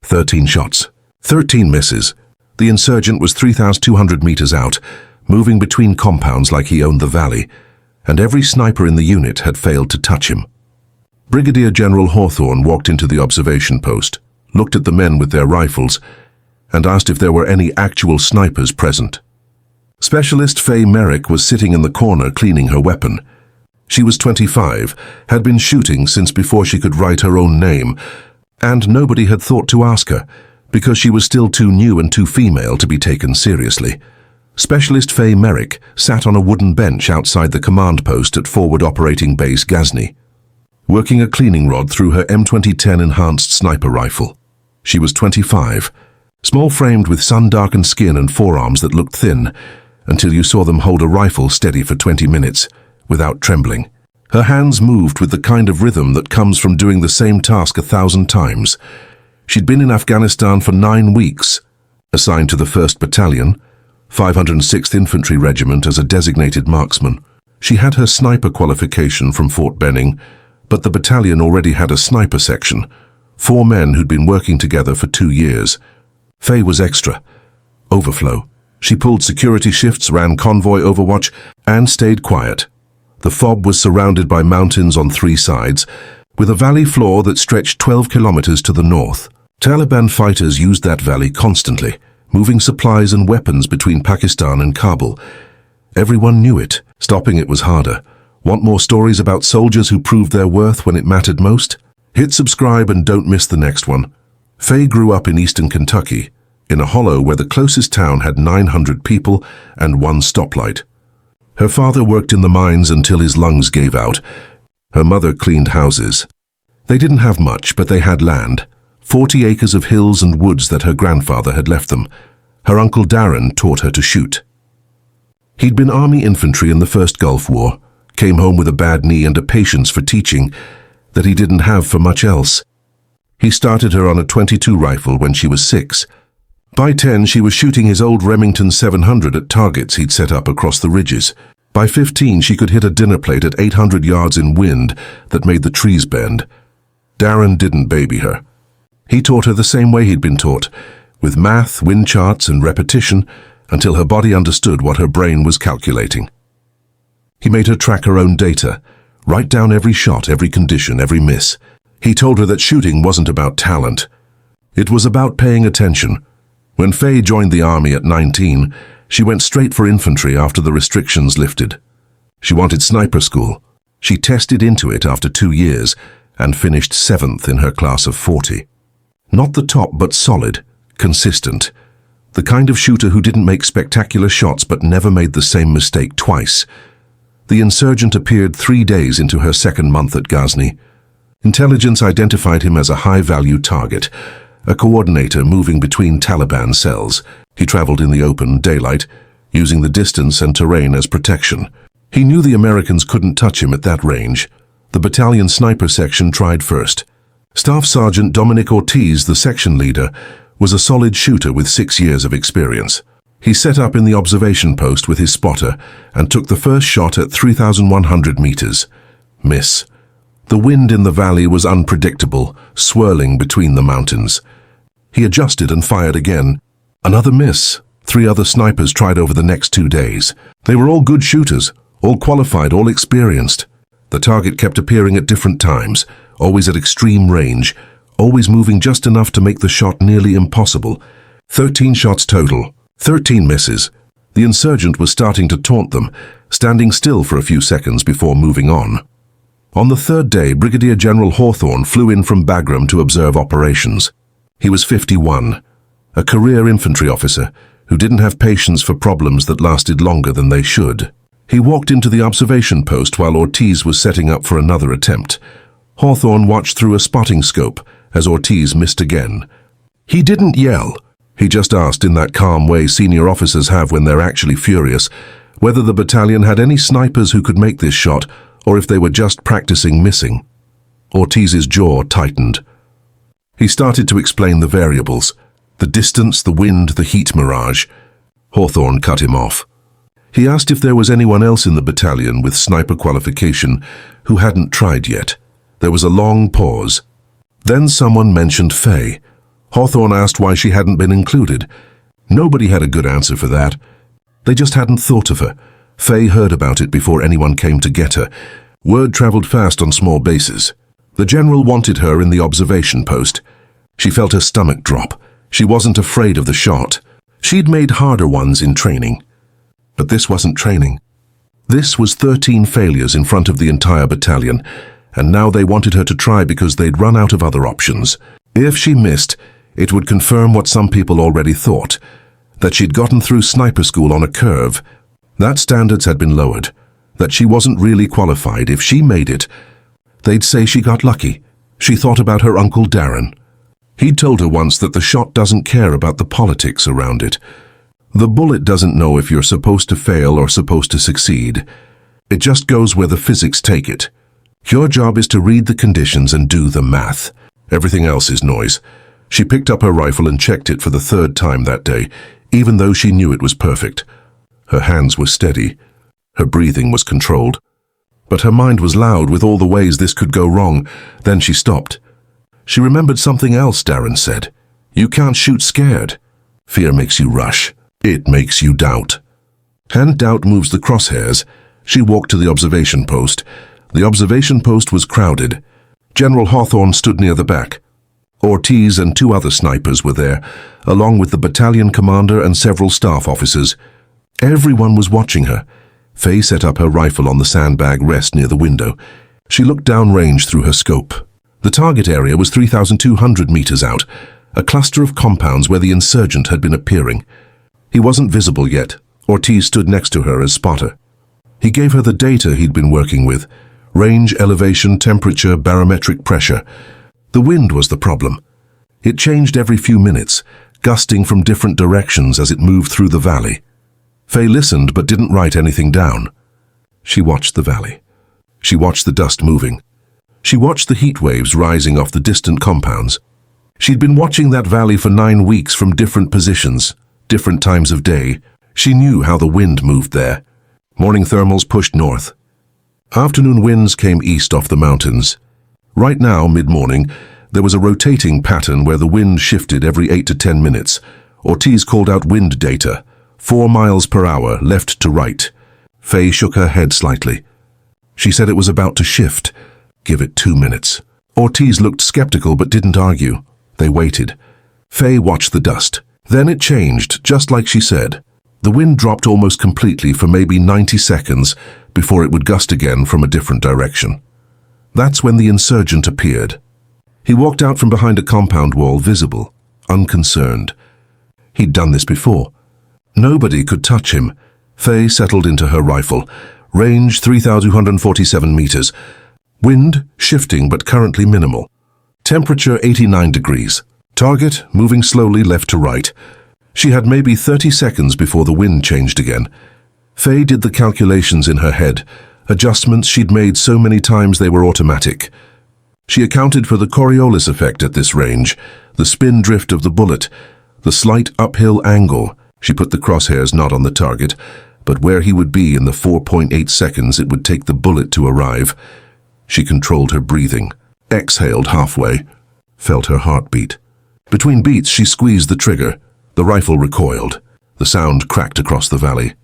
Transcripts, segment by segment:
13 shots. 13 misses. The insurgent was 3,200 meters out, moving between compounds like he owned the valley, and every sniper in the unit had failed to touch him. Brigadier General Hawthorne walked into the observation post, looked at the men with their rifles, and asked if there were any actual snipers present. Specialist Faye Merrick was sitting in the corner cleaning her weapon. She was 25, had been shooting since before she could write her own name, and nobody had thought to ask her, because she was still too new and too female to be taken seriously. Specialist Faye Merrick sat on a wooden bench outside the command post at Forward Operating Base Ghazni, working a cleaning rod through her M2010 enhanced sniper rifle. She was 25, small-framed with sun-darkened skin and forearms that looked thin, until you saw them hold a rifle steady for 20 minutes, without trembling. Her hands moved with the kind of rhythm that comes from doing the same task 1,000 times. She'd been in Afghanistan for 9 weeks, assigned to the 1st Battalion, 506th Infantry Regiment as a designated marksman. She had her sniper qualification from Fort Benning, but the battalion already had a sniper section, 4 men who'd been working together for 2 years. Faye was extra. Overflow. She pulled security shifts, ran convoy overwatch, and stayed quiet. The FOB was surrounded by mountains on 3 sides, with a valley floor that stretched 12 kilometers to the north. Taliban fighters used that valley constantly, moving supplies and weapons between Pakistan and Kabul. Everyone knew it. Stopping it was harder. Want more stories about soldiers who proved their worth when it mattered most? Hit subscribe and don't miss the next one. Faye grew up in eastern Kentucky, in a hollow where the closest town had 900 people and 1 stoplight. Her father worked in the mines until his lungs gave out. Her mother cleaned houses. They didn't have much, but they had land, 40 acres of hills and woods that her grandfather had left them. Her uncle Darren taught her to shoot. He'd been Army infantry in the First Gulf War, came home with a bad knee and a patience for teaching that he didn't have for much else. He started her on a .22 rifle when she was 6. By 10, she was shooting his old Remington 700 at targets he'd set up across the ridges. By 15, she could hit a dinner plate at 800 yards in wind that made the trees bend. Darren didn't baby her. He taught her the same way he'd been taught, with math, wind charts, and repetition, until her body understood what her brain was calculating. He made her track her own data, write down every shot, every condition, every miss. He told her that shooting wasn't about talent. It was about paying attention. When Faye joined the Army at 19, she went straight for infantry after the restrictions lifted. She wanted sniper school. She tested into it after 2 years and finished 7th in her class of 40. Not the top, but solid, consistent. The kind of shooter who didn't make spectacular shots but never made the same mistake twice. The insurgent appeared 3 days into her 2nd month at Ghazni. Intelligence identified him as a high-value target, a coordinator moving between Taliban cells. He traveled in the open daylight, using the distance and terrain as protection. He knew the Americans couldn't touch him at that range. The battalion sniper section tried first. Staff Sergeant Dominic Ortiz, the section leader, was a solid shooter with 6 years of experience. He set up in the observation post with his spotter and took the first shot at 3,100 meters. Miss. The wind in the valley was unpredictable, swirling between the mountains. He adjusted and fired again. Another miss. 3 other snipers tried over the next 2 days. They were all good shooters, all qualified, all experienced. The target kept appearing at different times, always at extreme range, always moving just enough to make the shot nearly impossible. 13 shots total, 13 misses. The insurgent was starting to taunt them, standing still for a few seconds before moving on. On the 3rd day, Brigadier General Hawthorne flew in from Bagram to observe operations. He was 51, a career infantry officer who didn't have patience for problems that lasted longer than they should. He walked into the observation post while Ortiz was setting up for another attempt. Hawthorne watched through a spotting scope as Ortiz missed again. He didn't yell. He just asked, in that calm way senior officers have when they're actually furious, whether the battalion had any snipers who could make this shot or if they were just practicing missing. Ortiz's jaw tightened. He started to explain the variables, the distance, the wind, the heat mirage. Hawthorne cut him off. He asked if there was anyone else in the battalion with sniper qualification who hadn't tried yet. There was a long pause. Then someone mentioned Faye. Hawthorne asked why she hadn't been included. Nobody had a good answer for that. They just hadn't thought of her. Faye heard about it before anyone came to get her. Word traveled fast on small bases. The general wanted her in the observation post. She felt her stomach drop. She wasn't afraid of the shot. She'd made harder ones in training. But this wasn't training. This was 13 failures in front of the entire battalion, and now they wanted her to try because they'd run out of other options. If she missed, it would confirm what some people already thought, that she'd gotten through sniper school on a curve, that standards had been lowered, that she wasn't really qualified. If she made it, they'd say she got lucky. She thought about her Uncle Darren. He'd told her once that the shot doesn't care about the politics around it. The bullet doesn't know if you're supposed to fail or supposed to succeed. It just goes where the physics take it. Your job is to read the conditions and do the math. Everything else is noise. She picked up her rifle and checked it for the third time that day, even though she knew it was perfect. Her hands were steady. Her breathing was controlled. But her mind was loud with all the ways this could go wrong. Then she stopped. She remembered something else Darren said. You can't shoot scared. Fear makes you rush. It makes you doubt. And doubt moves the crosshairs. She walked to the observation post. The observation post was crowded. General Hawthorne stood near the back. Ortiz and 2 other snipers were there, along with the battalion commander and several staff officers. Everyone was watching her. Faye set up her rifle on the sandbag rest near the window. She looked downrange through her scope. The target area was 3,200 meters out, a cluster of compounds where the insurgent had been appearing. He wasn't visible yet. Ortiz stood next to her as spotter. He gave her the data he'd been working with: range, elevation, temperature, barometric pressure. The wind was the problem. It changed every few minutes, gusting from different directions as it moved through the valley. Faye listened but didn't write anything down. She watched the valley. She watched the dust moving. She watched the heat waves rising off the distant compounds. She'd been watching that valley for 9 weeks from different positions, different times of day. She knew how the wind moved there. Morning thermals pushed north. Afternoon winds came east off the mountains. Right now, mid-morning, there was a rotating pattern where the wind shifted every 8 to 10 minutes. Ortiz called out wind data: 4 miles per hour, left to right. Faye shook her head slightly. She said it was about to shift. Give it 2 minutes. Ortiz looked skeptical but didn't argue. They waited. Faye watched the dust. Then it changed, just like she said. The wind dropped almost completely for maybe 90 seconds before it would gust again from a different direction. That's when the insurgent appeared. He walked out from behind a compound wall, visible, unconcerned. He'd done this before. Nobody could touch him. Faye settled into her rifle. Range 3,247 meters. Wind shifting but currently minimal. Temperature 89 degrees. Target moving slowly left to right. She had maybe 30 seconds before the wind changed again. Faye did the calculations in her head, adjustments she'd made so many times they were automatic. She accounted for the Coriolis effect at this range, the spin drift of the bullet, the slight uphill angle. She put the crosshairs not on the target, but where he would be in the 4.8 seconds it would take the bullet to arrive. She controlled her breathing, exhaled halfway, felt her heartbeat. Between beats she squeezed the trigger. The rifle recoiled. The sound cracked across the valley.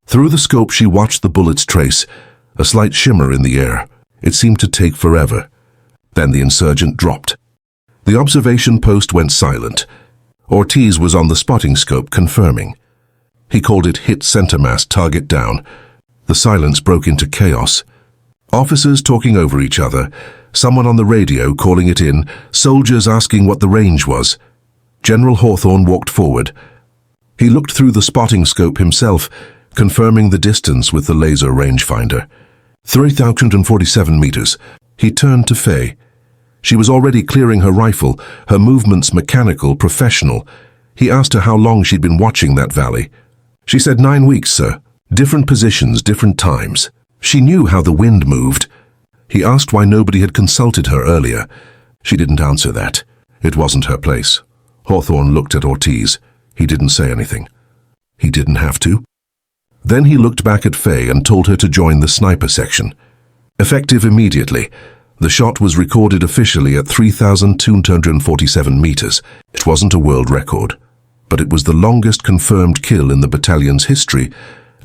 Through the scope she watched the bullets trace, a slight shimmer in the air. It seemed to take forever. Then the insurgent dropped. The observation post went silent. Ortiz was on the spotting scope, confirming. He called it hit center mass, target down. The silence broke into chaos. Officers talking over each other, someone on the radio calling it in, soldiers asking what the range was. General Hawthorne walked forward. He looked through the spotting scope himself, confirming the distance with the laser rangefinder. 3,047 meters. He turned to Faye. She was already clearing her rifle, her movements mechanical, professional. He asked her how long she'd been watching that valley. She said 9 weeks, sir. Different positions, different times. She knew how the wind moved. He asked why nobody had consulted her earlier. She didn't answer that. It wasn't her place. Hawthorne looked at Ortiz. He didn't say anything. He didn't have to. Then he looked back at Faye and told her to join the sniper section. Effective immediately. The shot was recorded officially at 3,247 meters. It wasn't a world record, but it was the longest confirmed kill in the battalion's history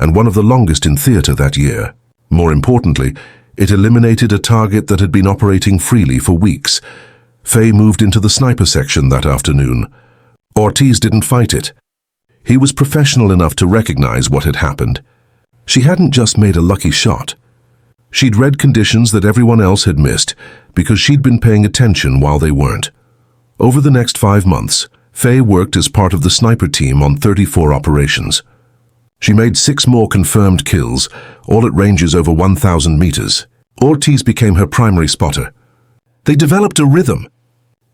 and one of the longest in theater that year. More importantly, it eliminated a target that had been operating freely for weeks. Faye moved into the sniper section that afternoon. Ortiz didn't fight it. He was professional enough to recognize what had happened. She hadn't just made a lucky shot. She'd read conditions that everyone else had missed because she'd been paying attention while they weren't. Over the next 5 months, Faye worked as part of the sniper team on 34 operations. She made 6 more confirmed kills, all at ranges over 1,000 meters. Ortiz became her primary spotter. They developed a rhythm.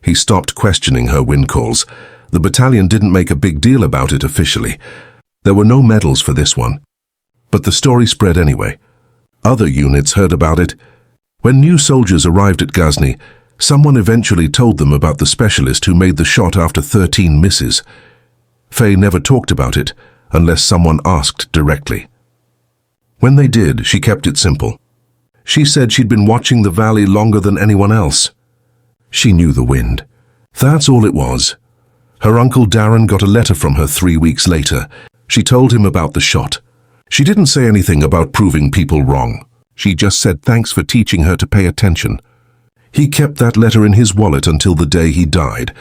He stopped questioning her win calls. The battalion didn't make a big deal about it officially. There were no medals for this one. But the story spread anyway. Other units heard about it. When new soldiers arrived at Ghazni, someone eventually told them about the specialist who made the shot after 13 misses. Faye never talked about it unless someone asked directly. When they did, she kept it simple. She said she'd been watching the valley longer than anyone else. She knew the wind. That's all it was. Her uncle Darren got a letter from her 3 weeks later. She told him about the shot. She didn't say anything about proving people wrong. She just said thanks for teaching her to pay attention. He kept that letter in his wallet until the day he died,